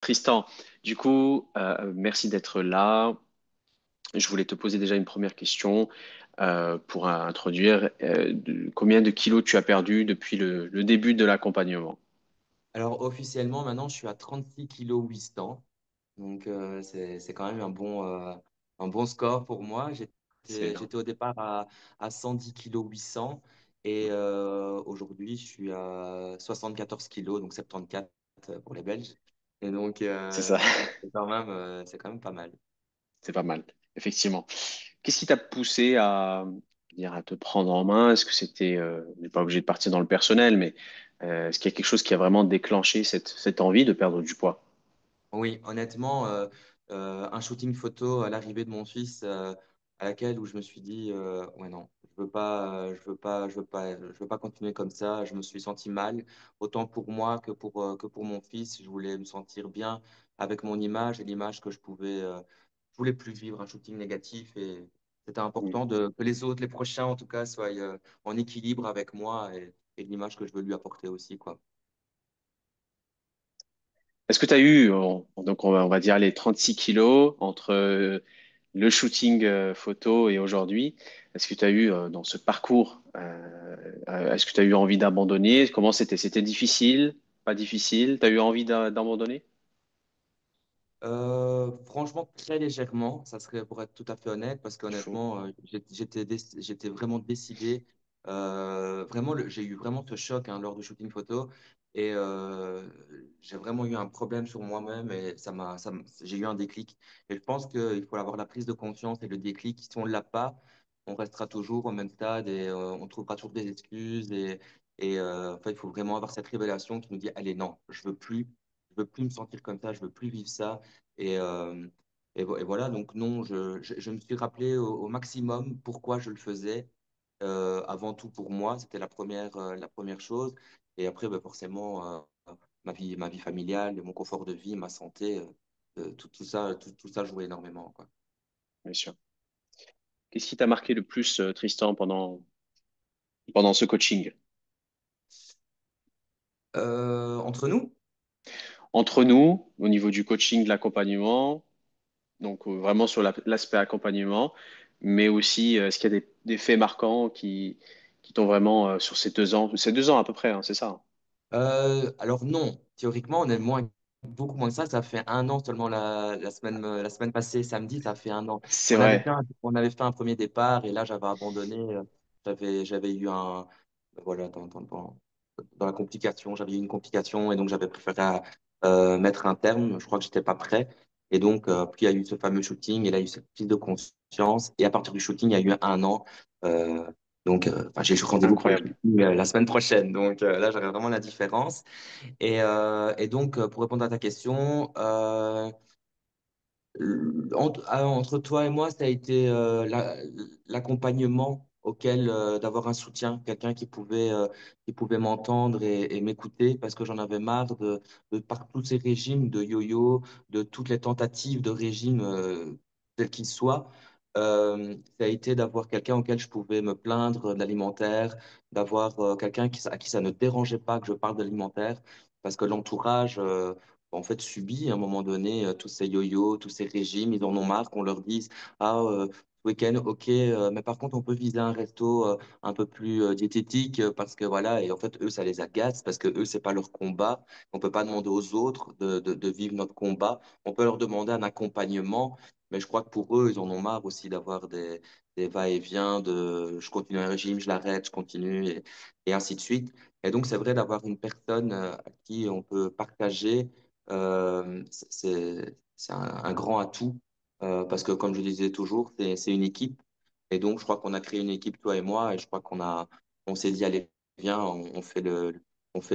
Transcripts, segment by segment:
Tristan, du coup, merci d'être là. Je voulais te poser déjà une première question pour introduire. Combien de kilos tu as perdu depuis le début de l'accompagnement? Alors officiellement, maintenant, je suis à 36 kg 800. Donc c'est quand même un bon score pour moi. C'est énorme. J'étais au départ à 110 kg 800 et aujourd'hui, je suis à 74 kilos, donc 74 pour les Belges. Et donc C'est ça, c'est quand même pas mal. c'est pas mal, effectivement. Qu'est-ce qui t'a poussé à te prendre en main? Est-ce que c'était, on n'est pas obligé de partir dans le personnel, mais est-ce qu'il y a quelque chose qui a vraiment déclenché cette envie de perdre du poids? Oui, honnêtement, un shooting photo à l'arrivée de mon fils, à laquelle où je me suis dit, ouais non, je veux pas continuer comme ça. Je me suis senti mal, autant pour moi que pour mon fils. Je voulais me sentir bien avec mon image et l'image que je voulais plus vivre un shooting négatif et c'était important que les autres, les prochains en tout cas, soient en équilibre avec moi et l'image que je veux lui apporter aussi, quoi. Est-ce que tu as eu, donc on va dire les 36 kilos entre le shooting photo et aujourd'hui, est-ce que tu as eu dans ce parcours, est-ce que tu as eu envie d'abandonner? Comment c'était? C'était difficile? Pas difficile? Tu as eu envie d'abandonner? Franchement, très légèrement, ça serait pour être tout à fait honnête, parce Chaud. qu'honnêtement, j'étais vraiment décidé. Vraiment, j'ai eu vraiment ce choc hein, lors du shooting photo et j'ai vraiment eu un problème sur moi-même et j'ai eu un déclic. Et je pense qu'il faut avoir la prise de conscience et le déclic. Si on ne l'a pas, on restera toujours au même stade et on trouvera toujours des excuses. En fait, il faut vraiment avoir cette révélation qui nous dit, allez, non, je veux plus me sentir comme ça, je veux plus vivre ça. Et, et voilà, donc non, je me suis rappelé au maximum pourquoi je le faisais. Avant tout pour moi, c'était la première chose. Et après, ben, forcément, ma vie familiale, mon confort de vie, ma santé, tout ça jouait énormément, quoi. Bien sûr. Qu'est-ce qui t'a marqué le plus, Tristan, pendant ce coaching? Entre nous, Entre nous, au niveau du coaching, de l'accompagnement, donc vraiment sur l'aspect accompagnement, mais aussi est-ce qu'il y a des faits marquants qui t'ont vraiment sur ces 2 ans, c'est 2 ans à peu près, hein, c'est ça? Hein. alors non, théoriquement, on est beaucoup moins que ça. Ça fait un an seulement la semaine passée, samedi, ça fait un an. C'est vrai, On avait fait un premier départ et là, j'avais abandonné. J'avais eu voilà, dans la complication, j'avais eu une complication et donc j'avais préféré mettre un terme. Je crois que j'étais pas prêt. Et donc, puis il y a eu ce fameux shooting et là, il y a eu cette prise de conscience. Et à partir du shooting, il y a eu un an. Euh, enfin, j'ai rendez-vous pour le incroyable. shooting la semaine prochaine. Donc là, j'aurai vraiment la différence. Et donc, pour répondre à ta question, entre toi et moi, ça a été l'accompagnement auquel d'avoir un soutien, quelqu'un qui pouvait m'entendre et m'écouter parce que j'en avais marre par tous ces régimes de yo-yo, de toutes les tentatives de régime quels qu'ils soient. Ça a été d'avoir quelqu'un auquel je pouvais me plaindre de l'alimentaire, d'avoir quelqu'un à qui ça ne dérangeait pas que je parle de l'alimentaire parce que l'entourage en fait, subit à un moment donné tous ces yo-yo, tous ces régimes. Ils en ont marre qu'on leur dise, ah, ce week-end, ok, mais par contre, on peut viser un resto un peu plus diététique parce que voilà, et en fait, eux, ça les agace parce que eux, c'est pas leur combat. On peut pas demander aux autres de vivre notre combat. On peut leur demander un accompagnement, mais je crois que pour eux, ils en ont marre aussi d'avoir des va-et-vient de je continue un régime, je l'arrête, je continue, et ainsi de suite. Et donc, c'est vrai d'avoir une personne à qui on peut partager c'est un grand atout parce que, comme je disais toujours, c'est une équipe. Et donc, je crois qu'on a créé une équipe, toi et moi, et je crois on s'est dit, allez, viens, on fait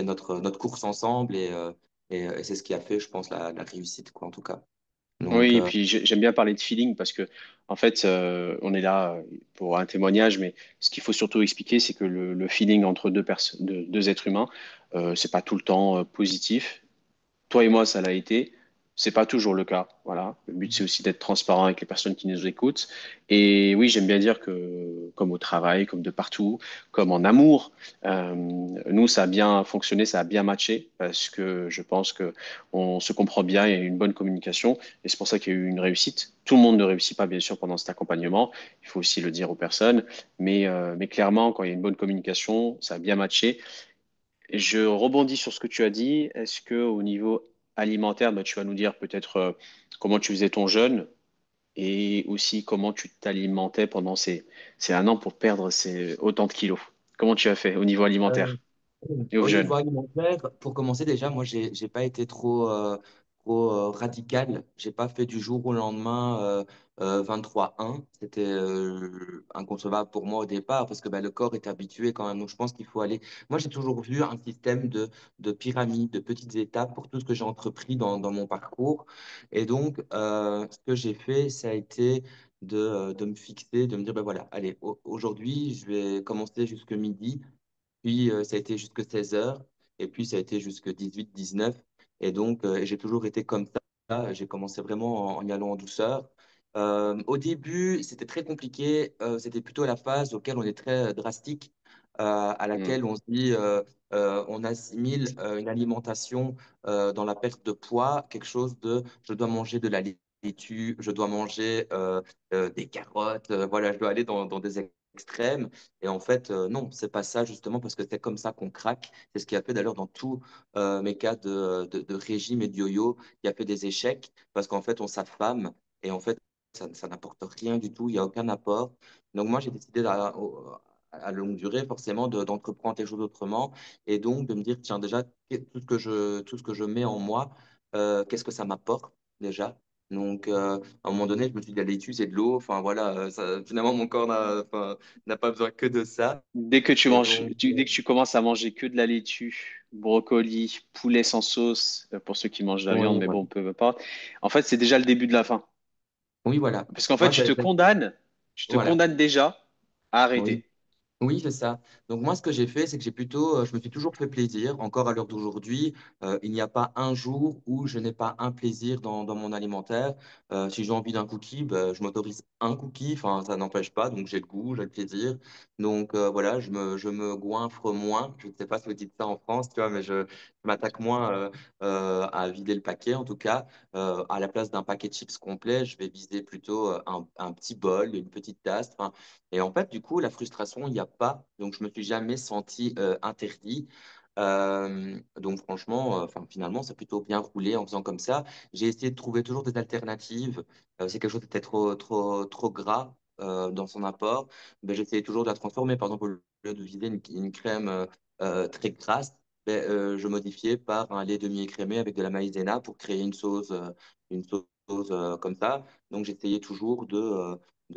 notre course ensemble et c'est ce qui a fait, je pense, la réussite, quoi, en tout cas. Donc, Oui, et puis j'aime bien parler de feeling parce que en fait, on est là pour un témoignage, mais ce qu'il faut surtout expliquer, c'est que le feeling entre deux personnes, deux êtres humains, c'est pas tout le temps positif. Toi et moi, ça l'a été. C'est pas toujours le cas. Voilà. Le but, c'est aussi d'être transparent avec les personnes qui nous écoutent. Et oui, j'aime bien dire que, comme au travail, comme de partout, comme en amour, nous, ça a bien fonctionné, ça a bien matché parce que je pense que on se comprend bien, il y a eu une bonne communication et c'est pour ça qu'il y a eu une réussite. Tout le monde ne réussit pas, bien sûr, pendant cet accompagnement. Il faut aussi le dire aux personnes. Mais clairement, quand il y a une bonne communication, ça a bien matché. Je rebondis sur ce que tu as dit. Est-ce que au niveau alimentaire, bah, tu vas nous dire peut-être comment tu faisais ton jeûne et aussi comment tu t'alimentais pendant ces 1 an pour perdre autant de kilos. Comment tu as fait au niveau Euh, alimentaire et au Au jeûne? niveau alimentaire, pour commencer déjà, moi, j'ai pas été trop radical. J'ai pas fait du jour au lendemain 23-1. C'était inconcevable pour moi au départ parce que ben, le corps est habitué quand même. Donc, je pense qu'il faut aller. Moi, j'ai toujours vu un système de pyramide, de petites étapes pour tout ce que j'ai entrepris dans mon parcours. Et donc, ce que j'ai fait, ça a été de me fixer, de me dire, ben voilà, allez, aujourd'hui, je vais commencer jusque midi. Puis ça a été jusque 16 heures. Et puis ça a été jusque 18-19. Et donc, j'ai toujours été comme ça. J'ai commencé vraiment en y allant en douceur. Au début, c'était très compliqué. C'était plutôt la phase auquel on est très drastique, à Hmm. laquelle on se dit, on assimile une alimentation dans la perte de poids, quelque chose de je dois manger de la laitue, je dois manger des carottes, voilà, je dois aller dans des extrêmes. Et en fait, non, c'est pas ça justement parce que c'est comme ça qu'on craque. C'est ce qui a fait d'ailleurs dans tous mes cas de régime et de yo-yo, il y a fait des échecs parce qu'en fait, on s'affame et en fait, ça n'apporte rien du tout, il n'y a aucun apport. Donc moi, j'ai décidé à longue durée forcément d'entreprendre les choses autrement et donc de me dire, tiens, déjà, tout ce que je mets en moi, qu'est-ce que ça m'apporte déjà? Donc, à un moment donné, je me suis dit, la laitue, c'est de l'eau. Enfin, voilà, finalement, mon corps n'a pas besoin que de ça. Dès que tu Et manges, donc, dès que tu commences à manger que de la laitue, brocoli, poulet sans sauce, pour ceux qui mangent de la viande, oui, mais voilà. bon, peu importe. En fait, c'est déjà le début de la fin. Oui, voilà. Parce qu'en fait, Moi, tu te voilà. condamnes déjà à Oui. arrêter. Oui, c'est ça. Donc moi, ce que j'ai fait, c'est que je me suis toujours fait plaisir. Encore à l'heure d'aujourd'hui, il n'y a pas un jour où je n'ai pas un plaisir dans mon alimentaire. Si j'ai envie d'un cookie, ben, je m'autorise un cookie. Enfin, ça n'empêche pas. Donc j'ai le goût, j'ai le plaisir. Donc voilà, je me goinfre moins. Je ne sais pas si vous dites ça en France, tu vois, mais je m'attaque moins à vider le paquet. En tout cas, à la place d'un paquet de chips complet, je vais viser plutôt un petit bol, une petite tasse. Enfin, et en fait, du coup, la frustration, il n'y a pas. Donc, je me suis jamais senti interdit. Donc, franchement, enfin, finalement, c'est plutôt bien roulé en faisant comme ça. J'ai essayé de trouver toujours des alternatives. Si quelque chose était trop gras dans son apport, ben, j'essayais toujours de la transformer. Par exemple, au lieu de viser une crème très grasse, ben, je modifiais par un lait demi-écrémé avec de la maïzena pour créer une sauce comme ça. Donc, j'essayais toujours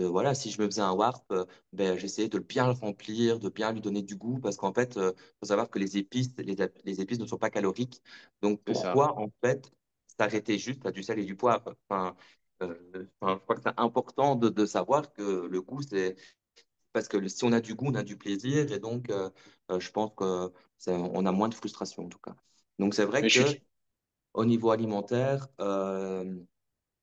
voilà, si je me faisais un warp, ben, j'essayais de bien le remplir, de bien lui donner du goût, parce qu'en fait, faut savoir que les épices ne sont pas caloriques. Donc, C'est ça. pourquoi, en fait, s'arrêter juste à du sel et du poivre? Je crois que c'est important de savoir que le goût, c'est parce que si on a du goût, on a du plaisir, et donc, je pense que on a moins de frustration, en tout cas. Donc, c'est vrai Mais je que suis, au niveau alimentaire,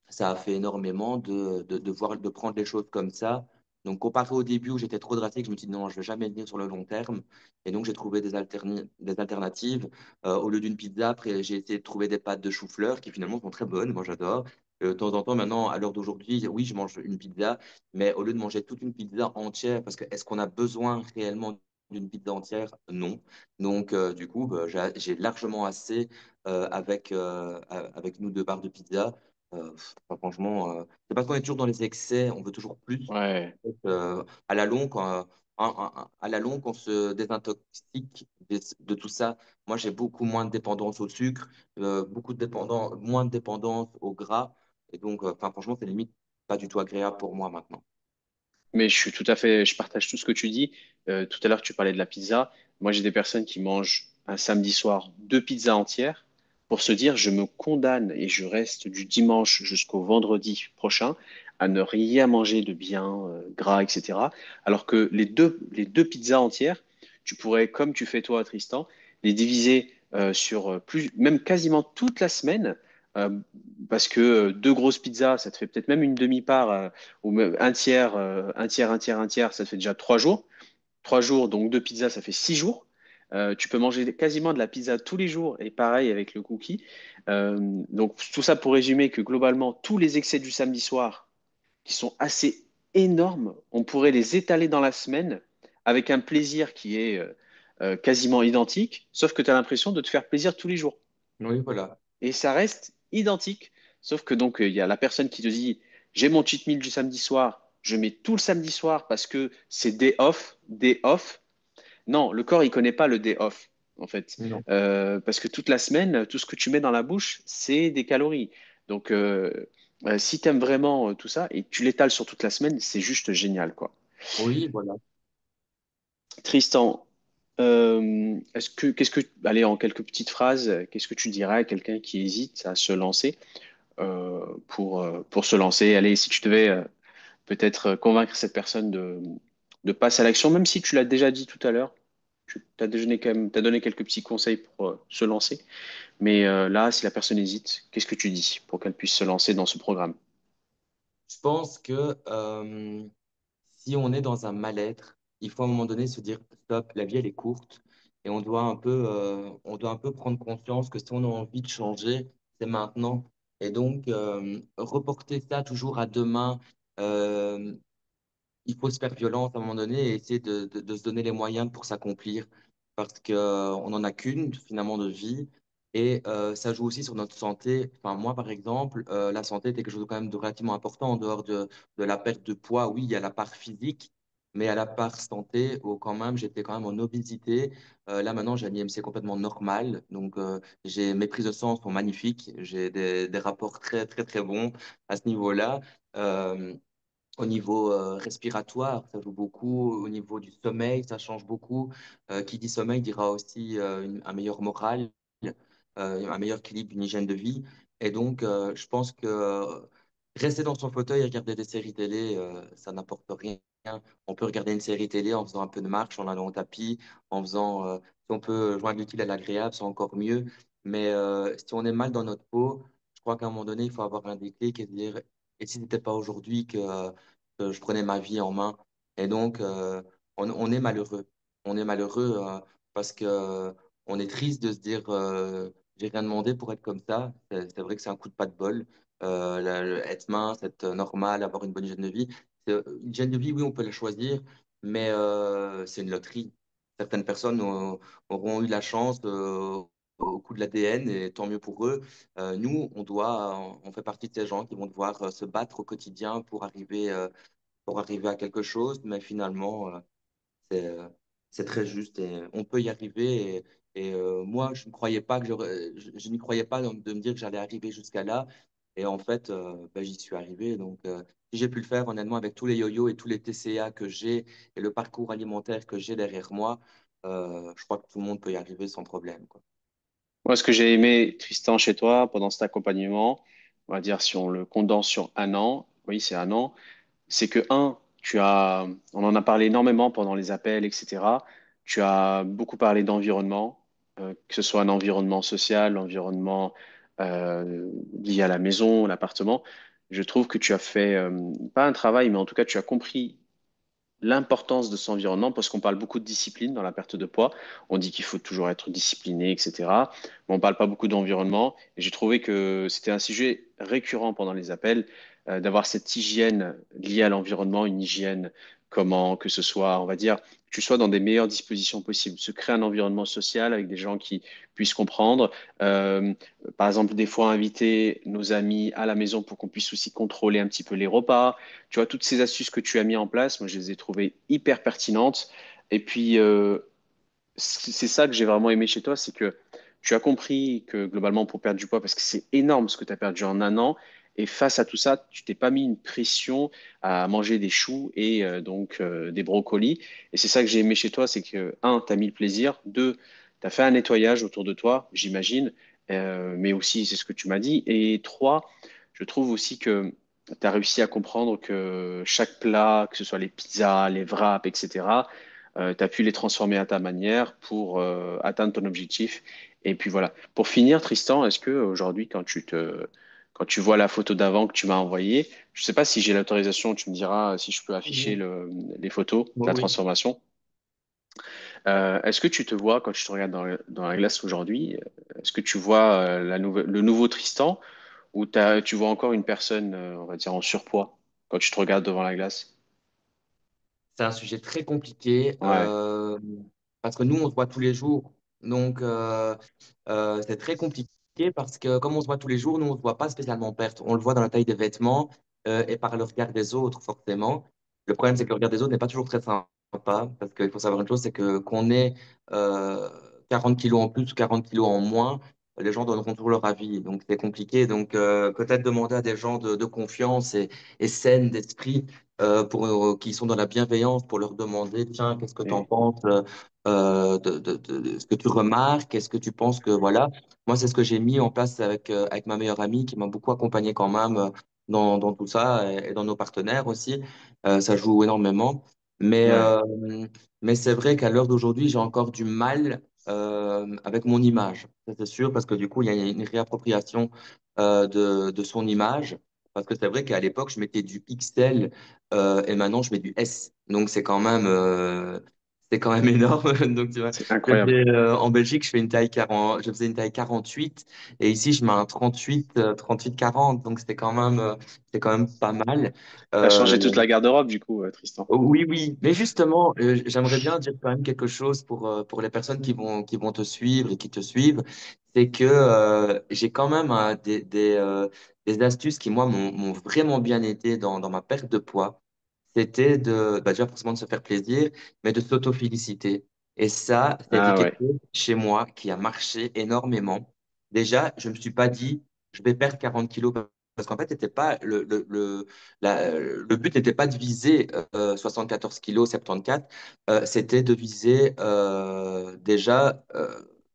ça a fait énormément de prendre les choses comme ça. Donc, comparé au début où j'étais trop drastique, je me suis dit non, je ne vais jamais tenir sur le long terme. Et donc, j'ai trouvé des alternatives. Au lieu d'une pizza, après, j'ai essayé de trouver des pâtes de chou-fleur qui finalement sont très bonnes. Moi, j'adore. De temps en temps, maintenant, à l'heure d'aujourd'hui, oui, je mange une pizza, mais au lieu de manger toute une pizza entière, parce que est-ce qu'on a besoin réellement d'une pizza entière? Non. Donc, du coup, bah, j'ai largement assez avec nous deux barres de pizza. Franchement, c'est parce qu'on est toujours dans les excès, on veut toujours plus. ouais. À la longue, à la longue, on se désintoxique de tout ça. Moi, j'ai beaucoup moins de dépendance au sucre, moins de dépendance au gras. Et donc, enfin, franchement, c'est limite pas du tout agréable pour moi maintenant. Mais je partage tout ce que tu dis. Tout à l'heure, tu parlais de la pizza. Moi, j'ai des personnes qui mangent un samedi soir 2 pizzas entières pour se dire, je me condamne et je reste du dimanche jusqu'au vendredi prochain à ne rien manger de bien gras, etc. Alors que les deux pizzas entières, tu pourrais, comme tu fais toi, Tristan, les diviser sur plus, même quasiment toute la semaine. parce que deux grosses pizzas, ça te fait peut-être même une demi-part ou même un tiers, un tiers, un tiers, un tiers, ça te fait déjà 3 jours. 3 jours, donc deux pizzas, ça fait 6 jours. Tu peux manger quasiment de la pizza tous les jours et pareil avec le cookie. Donc tout ça pour résumer que globalement, tous les excès du samedi soir, qui sont assez énormes, on pourrait les étaler dans la semaine avec un plaisir qui est quasiment identique, sauf que tu as l'impression de te faire plaisir tous les jours. Oui, voilà. Et ça reste identique. Sauf que donc, il y a la personne qui te dit, j'ai mon cheat meal du samedi soir, je mets tout le samedi soir parce que c'est day off, day off. Non, le corps, il connaît pas le day off, en fait. Non. Parce que toute la semaine, tout ce que tu mets dans la bouche, c'est des calories. Donc, si tu aimes vraiment tout ça et tu l'étales sur toute la semaine, c'est juste génial, quoi. Oui, voilà. Tristan, allez, en quelques petites phrases, qu'est-ce que tu dirais à quelqu'un qui hésite à se lancer pour se lancer? Allez, si tu devais peut-être convaincre cette personne de passer à l'action, même si tu l'as déjà dit tout à l'heure, tu as donné quand même, t'as donné quelques petits conseils pour se lancer. Mais là, si la personne hésite, qu'est-ce que tu dis pour qu'elle puisse se lancer dans ce programme? Je pense que si on est dans un mal-être, il faut à un moment donné se dire, stop, la vie, elle est courte et on doit un peu prendre conscience que si on a envie de changer, c'est maintenant. Et donc, reporter ça toujours à demain, euh, il faut se faire violence à un moment donné et essayer de se donner les moyens pour s'accomplir parce que, on n'en a qu'une finalement de vie et ça joue aussi sur notre santé. Enfin, moi, par exemple, la santé est quelque chose de quand même de relativement important en dehors de la perte de poids. Oui, il y a la part physique, mais à la part santé, où quand même, j'étais quand même en obésité. Là, maintenant, j'ai un IMC complètement normal. Donc, mes prises de sang sont magnifiques. J'ai des rapports très, très, très bons à ce niveau-là. Euh, Au niveau respiratoire, ça joue beaucoup. Au niveau du sommeil, ça change beaucoup. Qui dit sommeil dira aussi un meilleur moral, un meilleur équilibre, une hygiène de vie. Et donc, je pense que rester dans son fauteuil et regarder des séries télé, ça n'apporte rien. On peut regarder une série télé en faisant un peu de marche, en allant au tapis, en faisant, si on peut joindre l'utile à l'agréable, c'est encore mieux. Mais si on est mal dans notre peau, je crois qu'à un moment donné, il faut avoir un déclic et se dire, et si ce n'était pas aujourd'hui que je prenais ma vie en main. Et donc, on est malheureux. On est malheureux parce que on est triste de se dire, j'ai rien demandé pour être comme ça. C'est vrai que c'est un coup de pas de bol. Être mince, être normal, avoir une bonne hygiène de vie. Une hygiène de vie, oui, on peut la choisir, mais c'est une loterie. Certaines personnes auront eu la chance au coup de l'ADN et tant mieux pour eux. Nous, on fait partie de ces gens qui vont devoir se battre au quotidien pour arriver à quelque chose, mais finalement, c'est euh, c'est très juste et on peut y arriver. Moi, je ne croyais pas je n'y croyais pas de me dire que j'allais arriver jusqu'à là. Et en fait, ben, j'y suis arrivé. Donc, si j'ai pu le faire, honnêtement, avec tous les yo-yo et tous les TCA que j'ai et le parcours alimentaire que j'ai derrière moi, je crois que tout le monde peut y arriver sans problème, quoi. Moi, ce que j'ai aimé, Tristan, chez toi, pendant cet accompagnement, on va dire si on le condense sur un an, oui, c'est un an, c'est que, un, on en a parlé énormément pendant les appels, etc. Tu as beaucoup parlé d'environnement, que ce soit un environnement social, l'environnement lié à la maison, l'appartement. Je trouve que tu as fait, pas un travail, mais en tout cas, tu as compris l'importance de son environnement parce qu'on parle beaucoup de discipline dans la perte de poids. On dit qu'il faut toujours être discipliné, etc. Mais on parle pas beaucoup d'environnement. Et j'ai trouvé que c'était un sujet récurrent pendant les appels, d'avoir cette hygiène liée à l'environnement, une hygiène comment que ce soit, on va dire, que tu sois dans des meilleures dispositions possibles. Se créer un environnement social avec des gens qui puissent comprendre. Euh, Par exemple, des fois inviter nos amis à la maison pour qu'on puisse aussi contrôler un petit peu les repas. Tu vois, toutes ces astuces que tu as mis en place, moi, je les ai trouvées hyper pertinentes. Et puis, c'est ça que j'ai vraiment aimé chez toi, c'est que tu as compris que globalement, pour perdre du poids, parce que c'est énorme ce que tu as perdu en un an, et face à tout ça, tu t'es pas mis une pression à manger des choux et donc des brocolis. Et c'est ça que j'ai aimé chez toi, c'est que, un, tu as mis le plaisir, deux, tu as fait un nettoyage autour de toi, j'imagine, mais aussi, c'est ce que tu m'as dit, et trois, je trouve aussi que tu as réussi à comprendre que chaque plat, que ce soit les pizzas, les wraps, etc., tu as pu les transformer à ta manière pour atteindre ton objectif. Et puis voilà. Pour finir, Tristan, est-ce que aujourd'hui, quand tu vois la photo d'avant que tu m'as envoyée, je sais pas si j'ai l'autorisation, tu me diras si je peux afficher Mhm. les photos de Oui, la oui. transformation. Est-ce que tu te vois, quand tu te regardes dans la glace aujourd'hui, est-ce que tu vois le nouveau Tristan ou tu vois encore une personne, on va dire, en surpoids quand tu te regardes devant la glace? C'est un sujet très compliqué Ouais, parce que nous, on se voit tous les jours. Donc, c'est très compliqué parce que comme on se voit tous les jours, nous, on ne se voit pas spécialement perdre. On le voit dans la taille des vêtements et par le regard des autres, forcément. Le problème, c'est que le regard des autres n'est pas toujours très sympa parce qu'il faut savoir une chose, c'est que qu'on ait euh, 40 kilos en plus ou 40 kilos en moins, les gens donneront toujours leur avis. Donc, c'est compliqué. Donc, peut-être demander à des gens de confiance et saine d'esprit qui sont dans la bienveillance pour leur demander, tiens, qu'est-ce que tu en et- penses de ce que tu remarques, est-ce que tu penses que voilà, moi c'est ce que j'ai mis en place avec ma meilleure amie qui m'a beaucoup accompagné quand même dans tout ça et dans nos partenaires aussi. Ça joue énormément. Mais, ouais, euh, mais c'est vrai qu'à l'heure d'aujourd'hui, j'ai encore du mal avec mon image. Ça, c'est sûr, parce que du coup, il y a une réappropriation de son image. Parce que c'est vrai qu'à l'époque, je mettais du XL et maintenant, je mets du S. Donc, c'est quand même énorme. Donc, tu vois, c'est incroyable. en Belgique, je fais une taille 40, je faisais une taille 48 et ici, je mets un 38, 40. Donc, c'était quand même pas mal. T'as Euh, changé toute la garde-robe du coup, Tristan. oui, oui. Mais justement, j'aimerais bien dire quand même quelque chose pour les personnes qui vont te suivre et qui te suivent. C'est que j'ai quand même des astuces qui, moi, m'ont vraiment bien aidé dans ma perte de poids. C'était déjà forcément de se faire plaisir, mais de s'auto-féliciter. Et ça, c'était Ah quelque ouais. chose chez moi qui a marché énormément. Déjà, je ne me suis pas dit, je vais perdre 40 kilos parce qu'en fait, c'était pas le but n'était pas de viser 74 kilos, 74, c'était de viser déjà,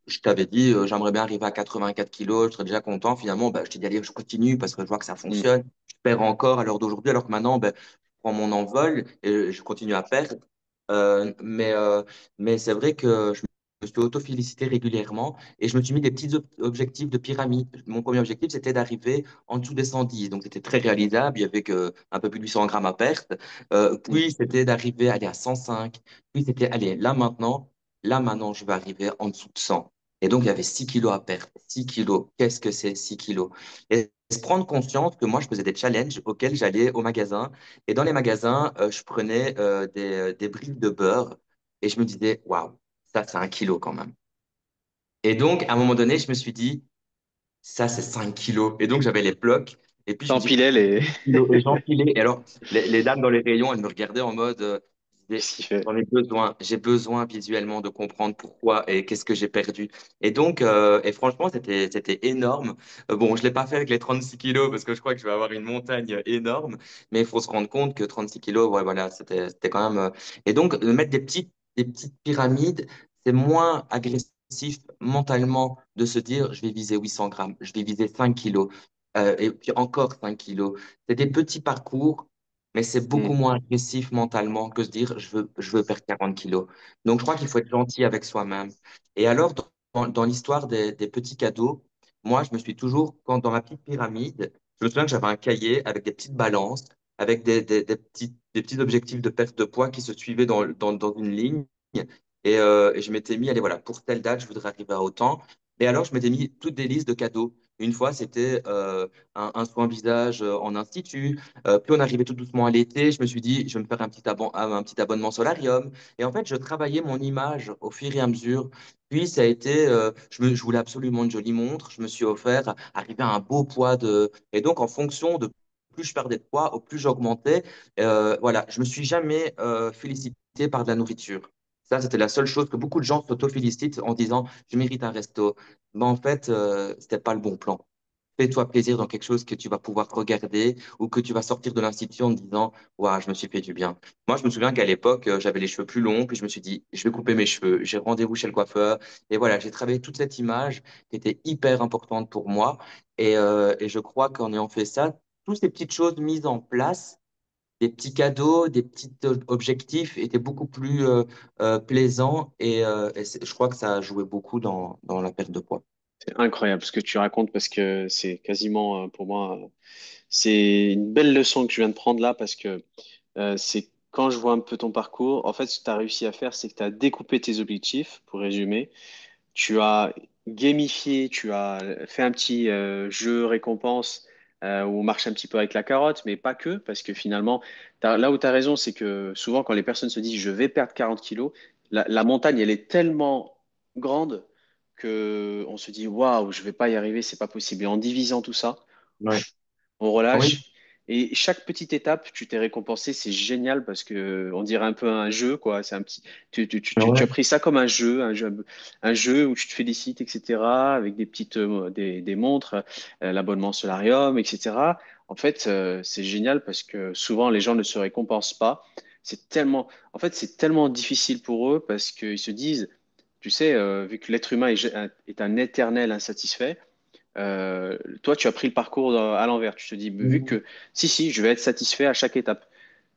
je t'avais dit, j'aimerais bien arriver à 84 kilos, je serais déjà content. Finalement, bah, je t'ai dit, allez, je continue parce que je vois que ça Hmm. fonctionne. Je perds encore à l'heure d'aujourd'hui, alors que maintenant, ben, prends mon envol et je continue à perdre. Euh, mais euh, mais c'est vrai que je me suis auto-félicité régulièrement et je me suis mis des petits objectifs de pyramide. Mon premier objectif, c'était d'arriver en dessous des 110. Donc, c'était très réalisable. Il y avait que un peu plus de 800 grammes à perte. Hmm. Puis, c'était d'arriver aller à 105. Puis, c'était, allez, là, maintenant, je vais arriver en dessous de 100. Et donc, il y avait 6 kilos à perdre. 6 kilos. Qu'est-ce que c'est 6 kilos? Et se prendre conscience que moi, je faisais des challenges auxquels j'allais au magasin. Et dans les magasins, je prenais des briques de beurre et je me disais, waouh, ça, c'est 1 kilo quand même. Et donc, à un moment donné, je me suis dit, ça, c'est 5 kilos. Et donc, j'avais les blocs. Et puis, je me dis, T'empilais les. 5 kilos. Et j'empilais. Et alors, les dames dans les rayons, elles me regardaient en mode, je disais, Qu'est-ce qu'il fait? j'en ai besoin. J'ai besoin visuellement de comprendre pourquoi et qu'est-ce que j'ai perdu. Et donc, et franchement, c'était énorme. Bon, je l'ai pas fait avec les 36 kilos parce que je crois que je vais avoir une montagne énorme. Mais il faut se rendre compte que 36 kilos, ouais, voilà, c'était quand même. Et donc, de mettre des petites pyramides, c'est moins agressif mentalement de se dire, je vais viser 800 grammes, je vais viser 5 kilos, et puis encore 5 kilos. C'est des petits parcours, mais c'est beaucoup Hmm. moins agressif mentalement que se dire, je veux perdre 40 kilos. Donc, je crois qu'il faut être gentil avec soi-même. Et alors, dans l'histoire des petits cadeaux, moi, je me suis toujours, dans ma petite pyramide, je me souviens que j'avais un cahier avec des petites balances, avec des petits objectifs de perte de poids qui se suivaient dans une ligne. Et je m'étais mis, allez, voilà, pour telle date, je voudrais arriver à autant. Et alors, je m'étais mis toutes des listes de cadeaux. Une fois, c'était un soin visage en institut. Puis on arrivait tout doucement à l'été. Je me suis dit, je vais me faire un petit abonnement solarium. Et en fait, je travaillais mon image au fur et à mesure. Puis ça a été, je voulais absolument une jolie montre. Je me suis offert, arriver à un beau poids de. Et donc, en fonction de plus je perdais de poids, au plus j'augmentais. Voilà, je me suis jamais félicité par de la nourriture. Ça, c'était la seule chose que beaucoup de gens s'auto-félicitent en disant, je mérite un resto. Mais en fait, c'était pas le bon plan. Fais-toi plaisir dans quelque chose que tu vas pouvoir regarder ou que tu vas sortir de l'institution en te disant, waouh, je me suis fait du bien. Moi, je me souviens qu'à l'époque, j'avais les cheveux plus longs, puis je me suis dit, je vais couper mes cheveux. J'ai rendez-vous chez le coiffeur. Et voilà, j'ai travaillé toute cette image qui était hyper importante pour moi. Et je crois qu'en ayant fait ça, toutes ces petites choses mises en place, des petits cadeaux, des petits objectifs étaient beaucoup plus plaisants. Je crois que ça a joué beaucoup dans la perte de poids. C'est incroyable ce que tu racontes parce que c'est quasiment, pour moi, c'est une belle leçon que je viens de prendre là parce que c'est quand je vois un peu ton parcours, en fait, ce que tu as réussi à faire, c'est que tu as découpé tes objectifs, pour résumer. Tu as gamifié, tu as fait un petit jeu récompense où on marche un petit peu avec la carotte, mais pas que, parce que finalement, là où tu as raison, c'est que souvent quand les personnes se disent je vais perdre 40 kilos, la montagne, elle est tellement grande que on se dit waouh, je vais pas y arriver, c'est pas possible. Et en divisant tout ça, Ouais. on Oui, relâche. Et chaque petite étape, tu t'es récompensé, c'est génial parce que on dirait un peu un jeu, quoi. C'est un petit, tu as ouais. pris ça comme un jeu où tu te félicites, etc. Avec des petites, des montres, l'abonnement Solarium, etc. En fait, c'est génial parce que souvent les gens ne se récompensent pas. C'est tellement, en fait, c'est tellement difficile pour eux parce qu'ils se disent, tu sais, vu que l'être humain est un éternel insatisfait. Toi, tu as pris le parcours à l'envers. Tu te dis, vu Mhm. que si, je vais être satisfait à chaque étape.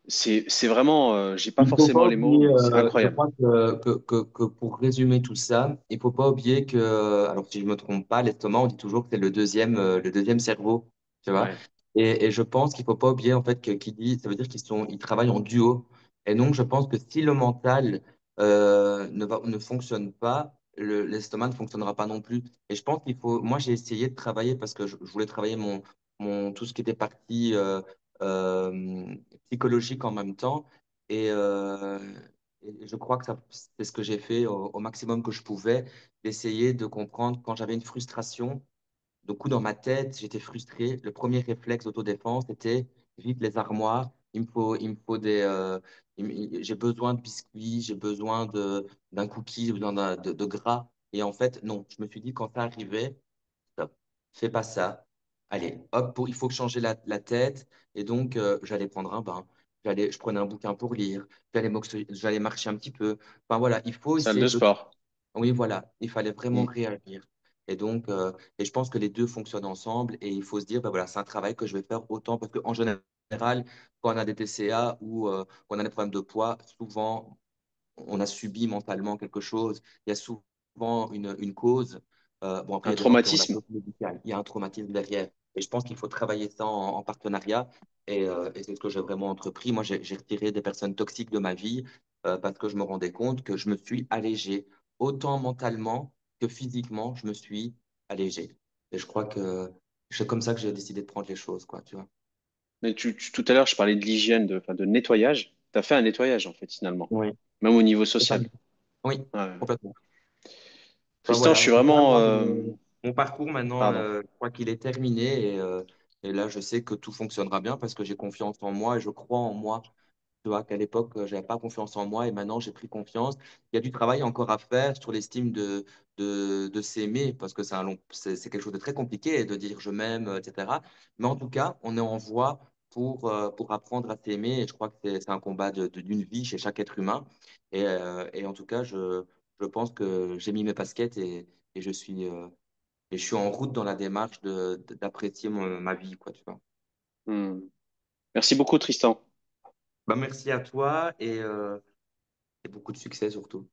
C'est vraiment, j'ai pas Il ne faut pas forcément les mots, oublier, mais c'est je incroyable. crois que pour résumer tout ça, il ne faut pas oublier que, alors si je ne me trompe pas, l'estomac, on dit toujours que c'est le deuxième cerveau, tu vois. Ouais. Et je pense qu'il ne faut pas oublier en fait qu'il dit, ça veut dire ils travaillent en duo. Et donc je pense que si le mental ne fonctionne pas, l'estomac ne fonctionnera pas non plus. Et je pense qu'il faut, moi j'ai essayé de travailler parce que je voulais travailler tout ce qui était partie psychologique en même temps. Et, euh, et je crois que c'est ce que j'ai fait au maximum que je pouvais, d'essayer de comprendre quand j'avais une frustration. Du coup, dans ma tête, j'étais frustré. Le premier réflexe d'autodéfense était vite les armoires. Il me faut j'ai besoin de biscuits, j'ai besoin d'un cookie, j'ai besoin de gras. Et en fait, non. Je me suis dit, quand ça arrivait, stop, fais pas ça. Allez, hop, il faut changer la tête. Et donc, j'allais prendre un bain. Je prenais un bouquin pour lire. J'allais marcher un petit peu. Enfin, voilà, il faut Salle essayer de de. sport. Oui, voilà, il fallait vraiment Mm. réagir. Et donc, et je pense que les deux fonctionnent ensemble. Et il faut se dire, ben voilà, c'est un travail que je vais faire autant. Parce qu'en général, quand on a des TCA ou quand on a des problèmes de poids, souvent, on a subi mentalement quelque chose. Il y a souvent une cause. Bon, après, il Un y a des gens qui ont la traumatisme. cause médicale. Il y a un traumatisme derrière. Et je pense qu'il faut travailler ça en partenariat. Et c'est ce que j'ai vraiment entrepris. Moi, j'ai retiré des personnes toxiques de ma vie parce que je me rendais compte que je me suis allégé. Autant mentalement que physiquement, je me suis allégé. Et je crois que c'est comme ça que j'ai décidé de prendre les choses, quoi, tu vois. Mais tout à l'heure, je parlais de l'hygiène, enfin, de nettoyage. Tu as fait un nettoyage, en fait, finalement. Oui, Même au niveau totalement. social. Oui, Ouais. complètement. Enfin, Tristan, je voilà, en suis tout cas, vraiment, moi, mon parcours maintenant, pardon. je crois qu'il est terminé et là, je sais que tout fonctionnera bien parce que j'ai confiance en moi et je crois en moi. Tu vois qu'à l'époque, je n'avais pas confiance en moi et maintenant, j'ai pris confiance. Il y a du travail encore à faire sur l'estime de s'aimer parce que c'est quelque chose de très compliqué de dire je m'aime, etc. Mais en tout cas, on est en voie pour apprendre à s'aimer et je crois que c'est un combat d'une vie chez chaque être humain. Et en tout cas, je pense que j'ai mis mes baskets et et je suis en route dans la démarche d'apprécier ma vie, quoi, tu vois. Hmm. Merci beaucoup, Tristan. Bah, merci à toi et beaucoup de succès surtout.